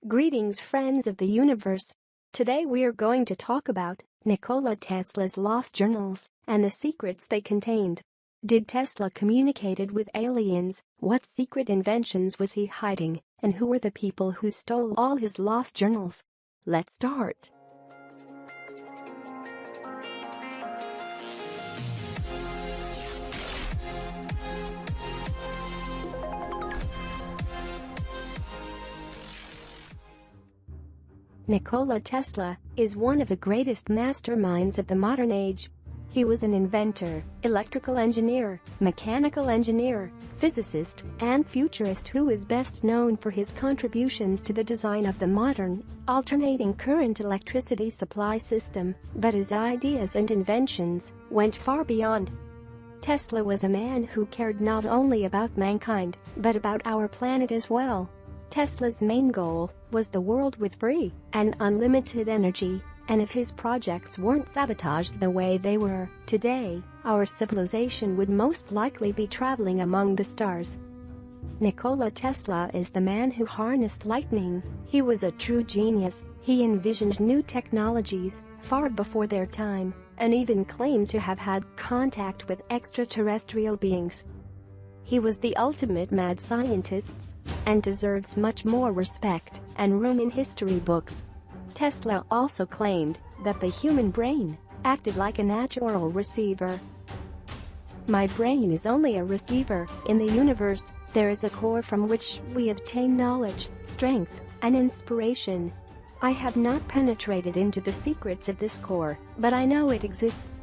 Greetings, friends of the universe. Today we are going to talk about Nikola Tesla's lost journals and the secrets they contained. Did Tesla communicated with aliens? What secret inventions was he hiding? And who were the people who stole all his lost journals? Let's start. Nikola Tesla is one of the greatest masterminds of the modern age. He was an inventor, electrical engineer, mechanical engineer, physicist, and futurist who is best known for his contributions to the design of the modern, alternating current electricity supply system, but his ideas and inventions went far beyond. Tesla was a man who cared not only about mankind, but about our planet as well. Tesla's main goal was the world with free and unlimited energy, and if his projects weren't sabotaged the way they were today, our civilization would most likely be traveling among the stars. Nikola Tesla is the man who harnessed lightning. He was a true genius. He envisioned new technologies far before their time, and even claimed to have had contact with extraterrestrial beings. He was the ultimate mad scientist and deserves much more respect and room in history books. Tesla also claimed that the human brain acted like a natural receiver. My brain is only a receiver. In the universe, there is a core from which we obtain knowledge, strength, and inspiration. I have not penetrated into the secrets of this core, but I know it exists.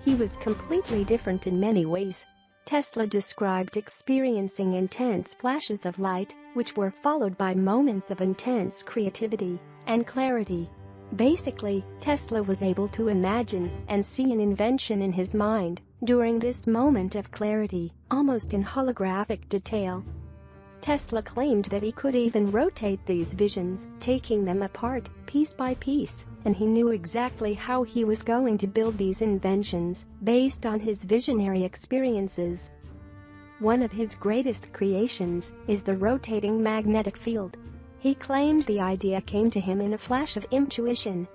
He was completely different in many ways. Tesla described experiencing intense flashes of light, which were followed by moments of intense creativity and clarity. Basically, Tesla was able to imagine and see an invention in his mind during this moment of clarity, almost in holographic detail. Tesla claimed that he could even rotate these visions, taking them apart piece by piece, and he knew exactly how he was going to build these inventions based on his visionary experiences. One of his greatest creations is the rotating magnetic field. He claimed the idea came to him in a flash of intuition.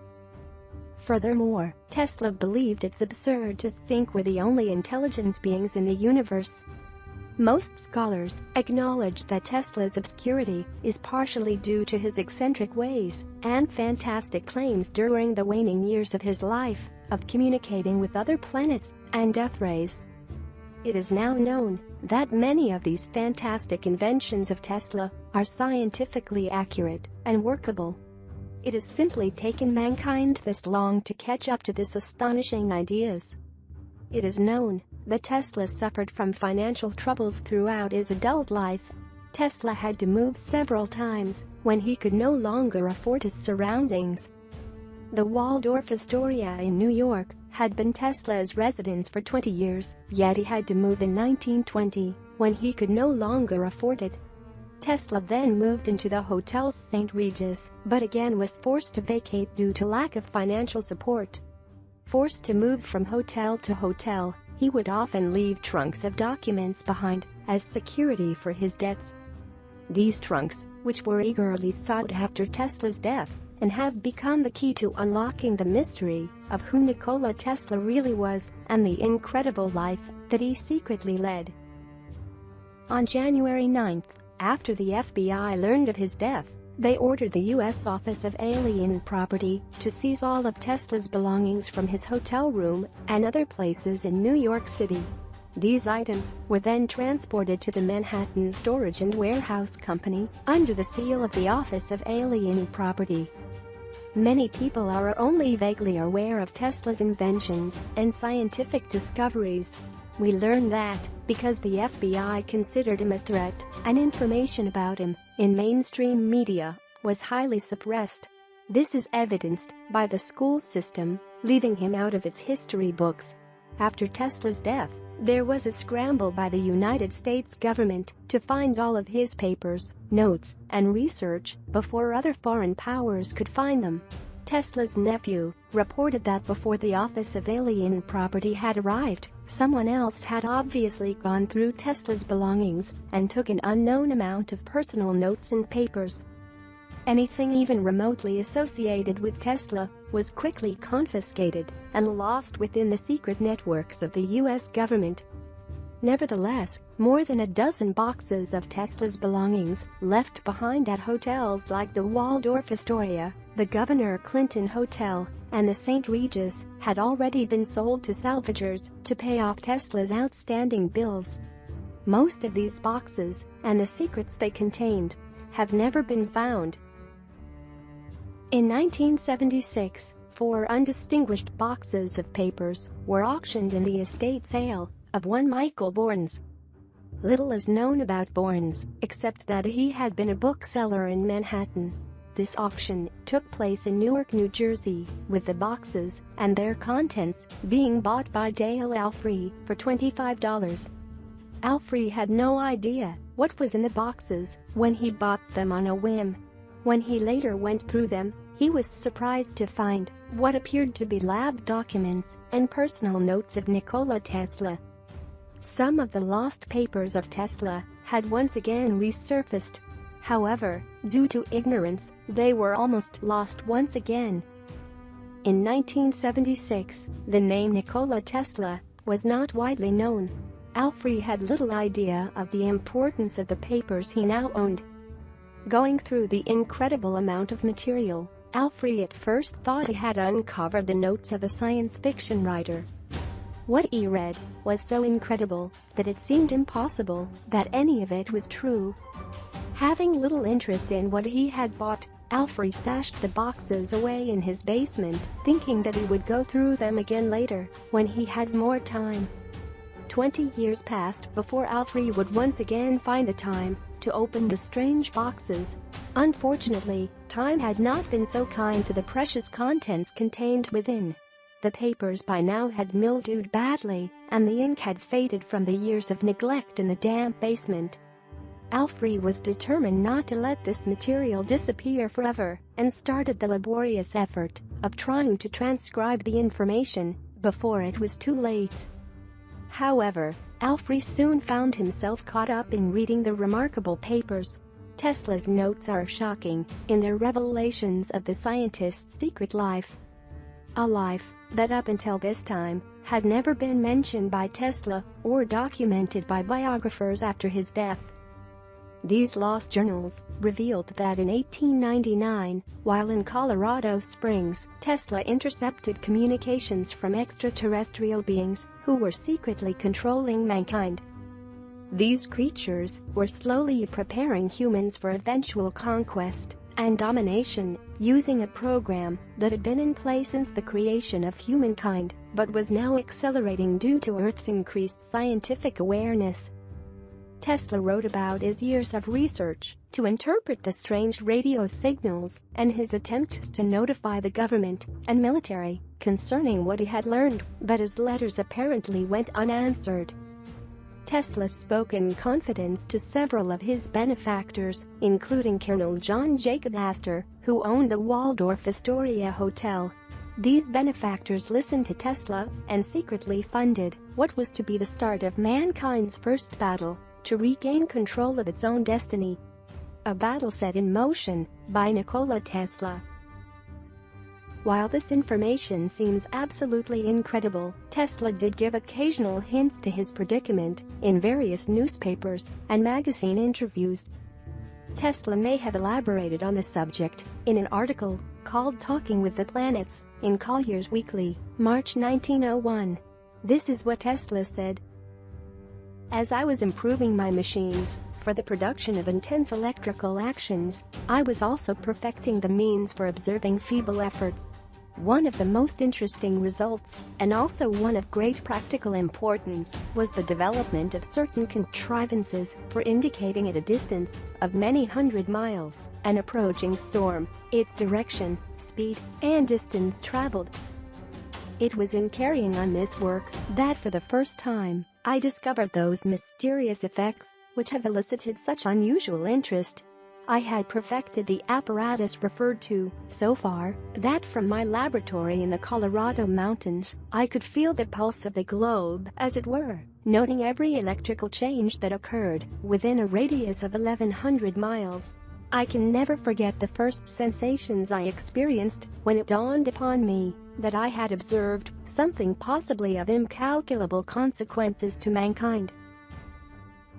Furthermore, Tesla believed it's absurd to think we're the only intelligent beings in the universe. Most scholars acknowledge that Tesla's obscurity is partially due to his eccentric ways and fantastic claims during the waning years of his life of communicating with other planets and death rays. It is now known that many of these fantastic inventions of Tesla are scientifically accurate and workable. It has simply taken mankind this long to catch up to these astonishing ideas. It is known that Tesla suffered from financial troubles throughout his adult life. Tesla had to move several times when he could no longer afford his surroundings. The Waldorf Astoria in New York had been Tesla's residence for 20 years, yet he had to move in 1920 when he could no longer afford it. Tesla then moved into the Hotel St. Regis, but again was forced to vacate due to lack of financial support. Forced to move from hotel to hotel, he would often leave trunks of documents behind as security for his debts. These trunks, which were eagerly sought after Tesla's death, and have become the key to unlocking the mystery of who Nikola Tesla really was and the incredible life that he secretly led. On January 9th, after the FBI learned of his death, they ordered the U.S. Office of Alien Property to seize all of Tesla's belongings from his hotel room and other places in New York City. These items were then transported to the Manhattan Storage and Warehouse Company under the seal of the Office of Alien Property. Many people are only vaguely aware of Tesla's inventions and scientific discoveries. We learn that because the FBI considered him a threat, and information about him in mainstream media was highly suppressed. This is evidenced by the school system leaving him out of its history books. After Tesla's death, there was a scramble by the United States government to find all of his papers, notes, and research before other foreign powers could find them. Tesla's nephew reported that before the Office of Alien Property had arrived, someone else had obviously gone through Tesla's belongings and took an unknown amount of personal notes and papers. Anything even remotely associated with Tesla was quickly confiscated and lost within the secret networks of the US government. Nevertheless, more than a dozen boxes of Tesla's belongings left behind at hotels like the Waldorf Astoria, the Governor Clinton Hotel, and the St. Regis had already been sold to salvagers to pay off Tesla's outstanding bills. Most of these boxes, and the secrets they contained, have never been found. In 1976, 4 undistinguished boxes of papers were auctioned in the estate sale of one Michael Borns. Little is known about Borns, except that he had been a bookseller in Manhattan. This auction took place in Newark, New Jersey, with the boxes and their contents being bought by Dale Alfrey for $25. Alfrey had no idea what was in the boxes when he bought them on a whim. When he later went through them, he was surprised to find what appeared to be lab documents and personal notes of Nikola Tesla. Some of the lost papers of Tesla had once again resurfaced. However, due to ignorance, they were almost lost once again. In 1976, the name Nikola Tesla was not widely known. Alfrey had little idea of the importance of the papers he now owned. Going through the incredible amount of material, Alfrey at first thought he had uncovered the notes of a science fiction writer. What he read was so incredible that it seemed impossible that any of it was true. Having little interest in what he had bought, Alfrey stashed the boxes away in his basement, thinking that he would go through them again later, when he had more time. 20 years passed before Alfrey would once again find the time to open the strange boxes. Unfortunately, time had not been so kind to the precious contents contained within. The papers by now had mildewed badly, and the ink had faded from the years of neglect in the damp basement. Alfrey was determined not to let this material disappear forever, and started the laborious effort of trying to transcribe the information before it was too late. However, Alfrey soon found himself caught up in reading the remarkable papers. Tesla's notes are shocking in their revelations of the scientist's secret life. A life that up until this time had never been mentioned by Tesla or documented by biographers after his death. These lost journals revealed that in 1899, while in Colorado Springs, Tesla intercepted communications from extraterrestrial beings who were secretly controlling mankind. These creatures were slowly preparing humans for eventual conquest and domination, using a program that had been in place since the creation of humankind, but was now accelerating due to Earth's increased scientific awareness. Tesla wrote about his years of research to interpret the strange radio signals and his attempts to notify the government and military concerning what he had learned, but his letters apparently went unanswered. Tesla spoke in confidence to several of his benefactors, including Colonel John Jacob Astor, who owned the Waldorf Astoria Hotel. These benefactors listened to Tesla and secretly funded what was to be the start of mankind's first battle to regain control of its own destiny. A battle set in motion by Nikola Tesla. While this information seems absolutely incredible, Tesla did give occasional hints to his predicament in various newspapers and magazine interviews. Tesla may have elaborated on the subject in an article called Talking with the Planets in Collier's Weekly, March 1901. This is what Tesla said. As I was improving my machines for the production of intense electrical actions, I was also perfecting the means for observing feeble efforts. One of the most interesting results, and also one of great practical importance, was the development of certain contrivances for indicating at a distance of many hundred miles an approaching storm, its direction, speed, and distance traveled. It was in carrying on this work that for the first time, I discovered those mysterious effects which have elicited such unusual interest. I had perfected the apparatus referred to so far that from my laboratory in the Colorado mountains, I could feel the pulse of the globe, as it were, noting every electrical change that occurred within a radius of 1,100 miles. I can never forget the first sensations I experienced when it dawned upon me that I had observed something possibly of incalculable consequences to mankind.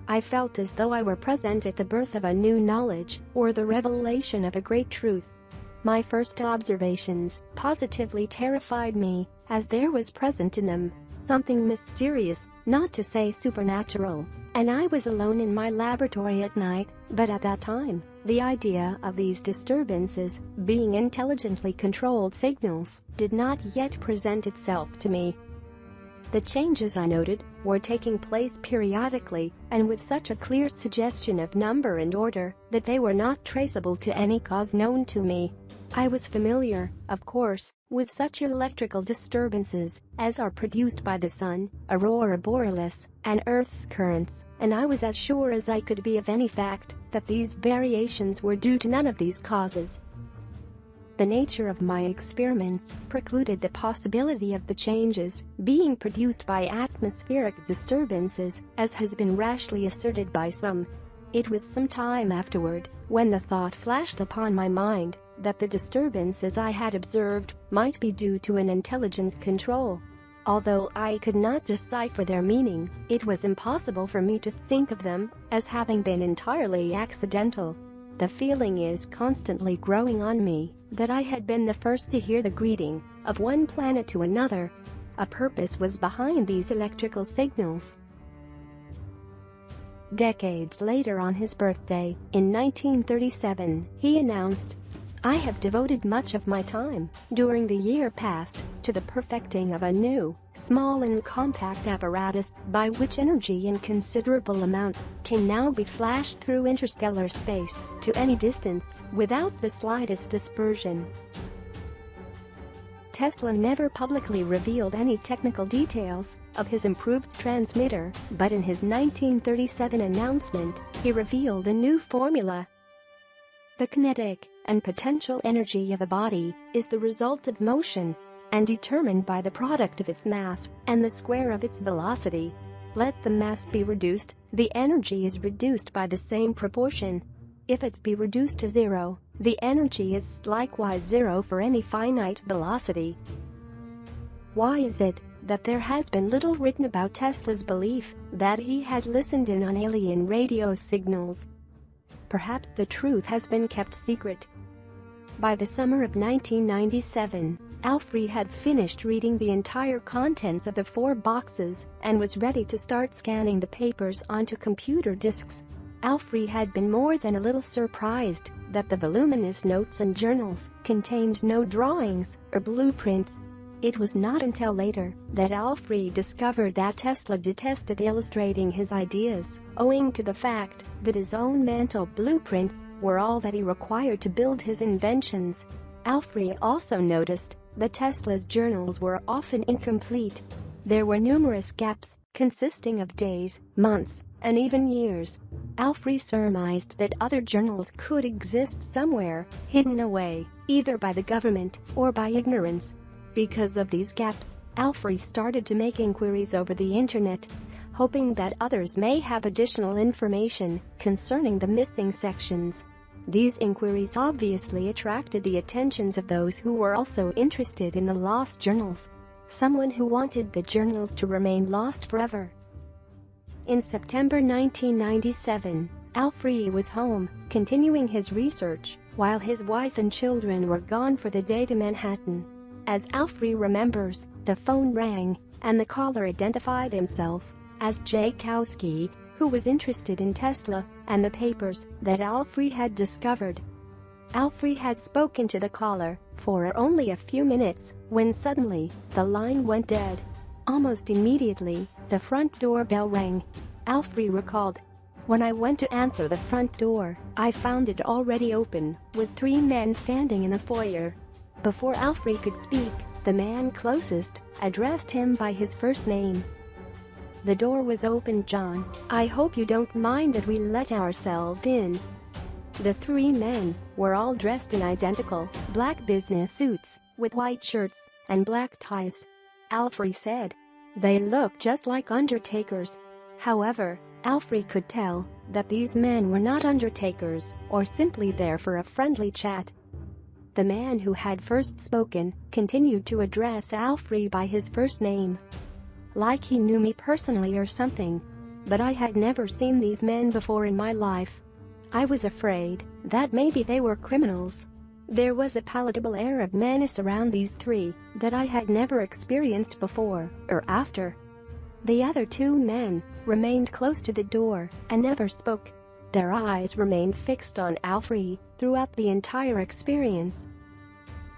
I felt as though I were present at the birth of a new knowledge or the revelation of a great truth. My first observations positively terrified me, as there was present in them something mysterious, not to say supernatural, and I was alone in my laboratory at night, but at that time, the idea of these disturbances being intelligently controlled signals did not yet present itself to me. The changes I noted were taking place periodically and with such a clear suggestion of number and order that they were not traceable to any cause known to me. I was familiar, of course, with such electrical disturbances as are produced by the sun, aurora borealis, and earth currents, and I was as sure as I could be of any fact that these variations were due to none of these causes. The nature of my experiments precluded the possibility of the changes being produced by atmospheric disturbances, as has been rashly asserted by some. It was some time afterward when the thought flashed upon my mind that the disturbances I had observed might be due to an intelligent control. Although I could not decipher their meaning, it was impossible for me to think of them as having been entirely accidental. The feeling is constantly growing on me that I had been the first to hear the greeting of one planet to another. A purpose was behind these electrical signals. Decades later, on his birthday, in 1937, he announced, "I have devoted much of my time, during the year past, to the perfecting of a new, small and compact apparatus by which energy in considerable amounts can now be flashed through interstellar space to any distance without the slightest dispersion." Tesla never publicly revealed any technical details of his improved transmitter, but in his 1937 announcement, he revealed a new formula. The kinetic and potential energy of a body is the result of motion and determined by the product of its mass and the square of its velocity. Let the mass be reduced, the energy is reduced by the same proportion. If it be reduced to zero, the energy is likewise zero for any finite velocity. Why is it that there has been little written about Tesla's belief that he had listened in on alien radio signals? Perhaps the truth has been kept secret. By the summer of 1997, Alfred had finished reading the entire contents of the 4 boxes and was ready to start scanning the papers onto computer disks. Alfred had been more than a little surprised that the voluminous notes and journals contained no drawings or blueprints. It was not until later that Alfred discovered that Tesla detested illustrating his ideas, owing to the fact that his own mental blueprints were all that he required to build his inventions. Alfred also noticed that Tesla's journals were often incomplete. There were numerous gaps, consisting of days, months, and even years. Alfred surmised that other journals could exist somewhere, hidden away, either by the government or by ignorance. Because of these gaps, Alfred started to make inquiries over the internet, hoping that others may have additional information concerning the missing sections. These inquiries obviously attracted the attentions of those who were also interested in the lost journals. Someone who wanted the journals to remain lost forever. In September 1997, Alfred was home, continuing his research, while his wife and children were gone for the day to Manhattan. As Alfred remembers, the phone rang, and the caller identified himself as Jakowski, who was interested in Tesla and the papers that Alfred had discovered. Alfred had spoken to the caller for only a few minutes when suddenly the line went dead. Almost immediately, the front door bell rang. Alfred recalled, "When I went to answer the front door, I found it already open, with 3 men standing in the foyer." Before Alfred could speak, the man closest addressed him by his first name. "The door was open, John. I hope you don't mind that we let ourselves in." The 3 men were all dressed in identical, black business suits, with white shirts and black ties. Alfred said, "They look just like undertakers." However, Alfred could tell that these men were not undertakers or simply there for a friendly chat. The man who had first spoken continued to address Alfred by his first name, like he knew me personally or something. But I had never seen these men before in my life. I was afraid that maybe they were criminals. There was a palpable air of menace around these three that I had never experienced before or after. The other two men remained close to the door and never spoke. Their eyes remained fixed on Alfred throughout the entire experience.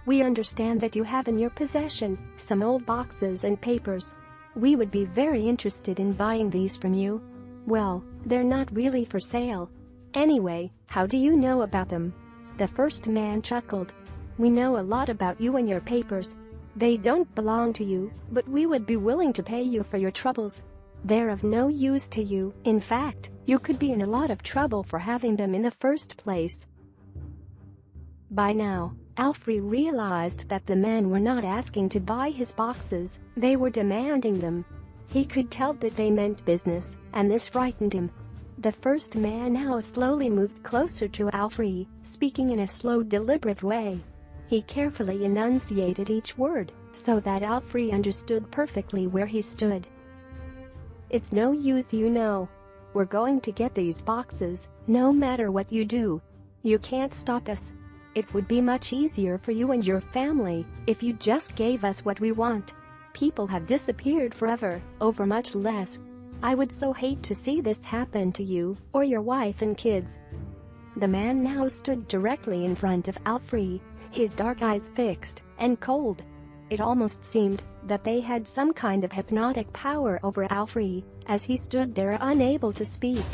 "We understand that you have in your possession some old boxes and papers. We would be very interested in buying these from you." "Well, they're not really for sale. Anyway, how do you know about them?" The first man chuckled. "We know a lot about you and your papers. They don't belong to you, but we would be willing to pay you for your troubles. They're of no use to you. In fact, you could be in a lot of trouble for having them in the first place." By now, Alfred realized that the men were not asking to buy his boxes, they were demanding them. He could tell that they meant business, and this frightened him. The first man now slowly moved closer to Alfred, speaking in a slow, deliberate way. He carefully enunciated each word, so that Alfred understood perfectly where he stood. "It's no use, you know. We're going to get these boxes, no matter what you do. You can't stop us. It would be much easier for you and your family if you just gave us what we want. People have disappeared forever over much less. I would so hate to see this happen to you or your wife and kids." The man now stood directly in front of Alfred, his dark eyes fixed and cold. It almost seemed that they had some kind of hypnotic power over Alfred as he stood there unable to speak.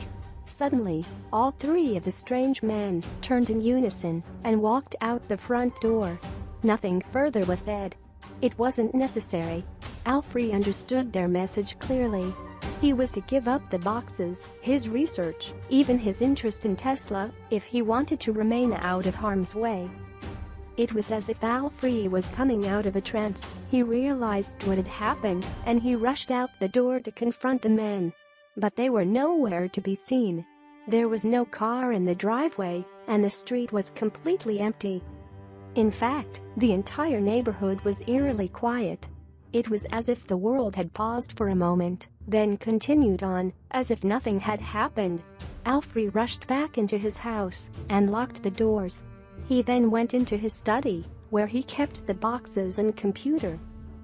Suddenly, all three of the strange men turned in unison and walked out the front door. Nothing further was said. It wasn't necessary. Alfred understood their message clearly. He was to give up the boxes, his research, even his interest in Tesla, if he wanted to remain out of harm's way. It was as if Alfred was coming out of a trance. He realized what had happened, and he rushed out the door to confront the men. But they were nowhere to be seen. There was no car in the driveway, and the street was completely empty. In fact, the entire neighborhood was eerily quiet. It was as if the world had paused for a moment, then continued on, as if nothing had happened. Alfred rushed back into his house and locked the doors. He then went into his study, where he kept the boxes and computer.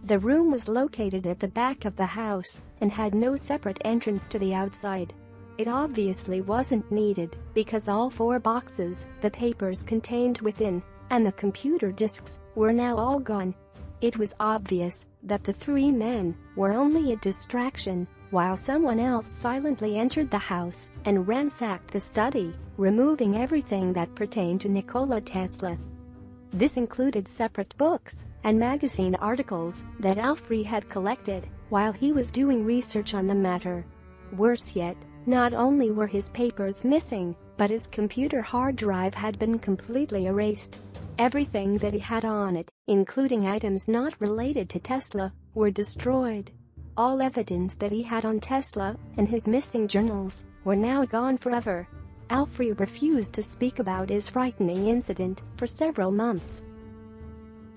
The room was located at the back of the house and had no separate entrance to the outside. It obviously wasn't needed because all four boxes, the papers contained within, and the computer disks were now all gone. It was obvious that the three men were only a distraction, while someone else silently entered the house and ransacked the study, removing everything that pertained to Nikola Tesla. This included separate books and magazine articles that Alfred had collected while he was doing research on the matter. Worse yet, not only were his papers missing, but his computer hard drive had been completely erased. Everything that he had on it, including items not related to Tesla, were destroyed. All evidence that he had on Tesla and his missing journals were now gone forever. Alfred refused to speak about his frightening incident for several months.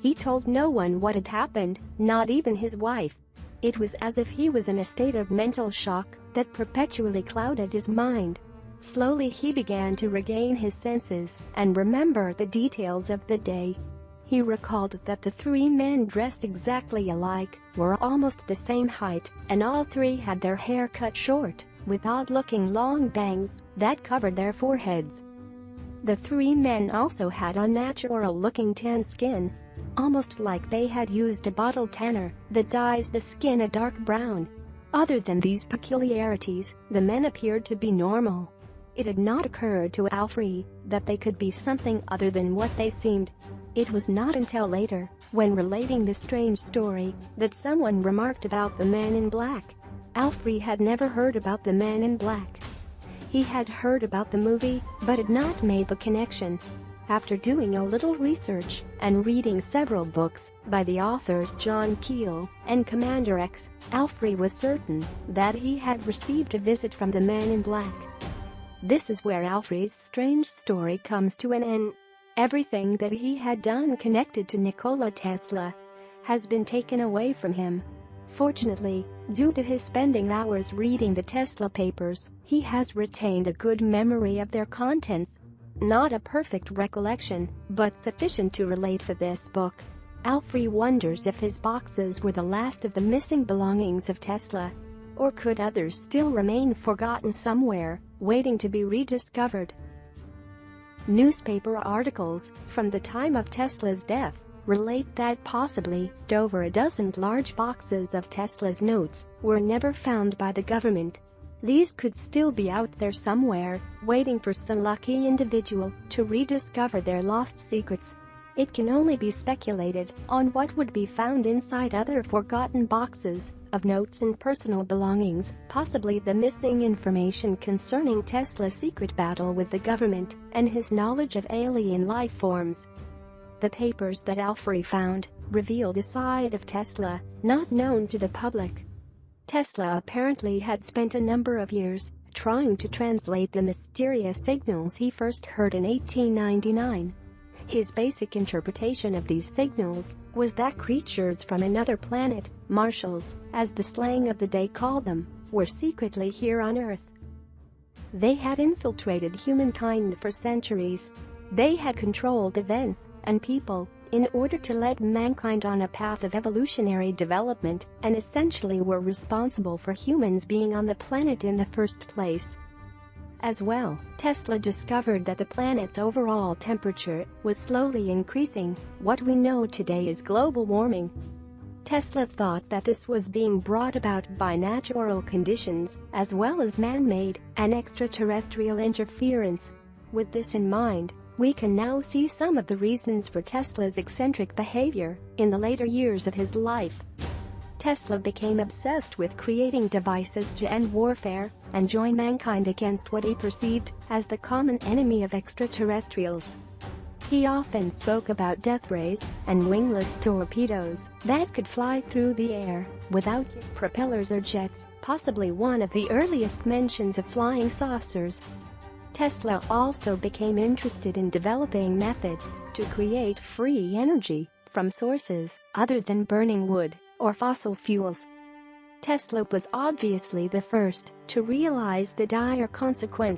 He told no one what had happened, not even his wife. It was as if he was in a state of mental shock that perpetually clouded his mind. Slowly he began to regain his senses and remember the details of the day. He recalled that the three men dressed exactly alike, were almost the same height, and all three had their hair cut short, with odd-looking long bangs that covered their foreheads. The three men also had unnatural-looking tan skin, almost like they had used a bottle tanner that dyes the skin a dark brown. Other than these peculiarities, the men appeared to be normal. It had not occurred to Alfred that they could be something other than what they seemed. It was not until later, when relating this strange story, that someone remarked about the man in black. Alfred had never heard about the man in black. He had heard about the movie, but had not made the connection. After doing a little research and reading several books by the authors John Keel and Commander X, Alfred was certain that he had received a visit from the Man in Black. This is where Alfred's strange story comes to an end. Everything that he had done connected to Nikola Tesla has been taken away from him. Fortunately, due to his spending hours reading the Tesla papers, he has retained a good memory of their contents. Not a perfect recollection, but sufficient to relate to this book. Alfred wonders if his boxes were the last of the missing belongings of Tesla. Or could others still remain forgotten somewhere, waiting to be rediscovered? Newspaper articles from the time of Tesla's death relate that possibly over a dozen large boxes of Tesla's notes were never found by the government. These could still be out there somewhere, waiting for some lucky individual to rediscover their lost secrets. It can only be speculated on what would be found inside other forgotten boxes of notes and personal belongings, possibly the missing information concerning Tesla's secret battle with the government and his knowledge of alien life forms. The papers that Alfred found revealed a side of Tesla not known to the public. Tesla apparently had spent a number of years trying to translate the mysterious signals he first heard in 1899. His basic interpretation of these signals was that creatures from another planet, Martians, as the slang of the day called them, were secretly here on Earth. They had infiltrated humankind for centuries. They had controlled events and people in order to lead mankind on a path of evolutionary development, and essentially were responsible for humans being on the planet in the first place. As well, Tesla discovered that the planet's overall temperature was slowly increasing. What we know today is global warming. Tesla thought that this was being brought about by natural conditions, as well as man-made and extraterrestrial interference. With this in mind, we can now see some of the reasons for Tesla's eccentric behavior in the later years of his life. Tesla became obsessed with creating devices to end warfare and join mankind against what he perceived as the common enemy of extraterrestrials. He often spoke about death rays and wingless torpedoes that could fly through the air without propellers or jets, possibly one of the earliest mentions of flying saucers. Tesla also became interested in developing methods to create free energy from sources other than burning wood or fossil fuels. Tesla was obviously the first to realize the dire consequences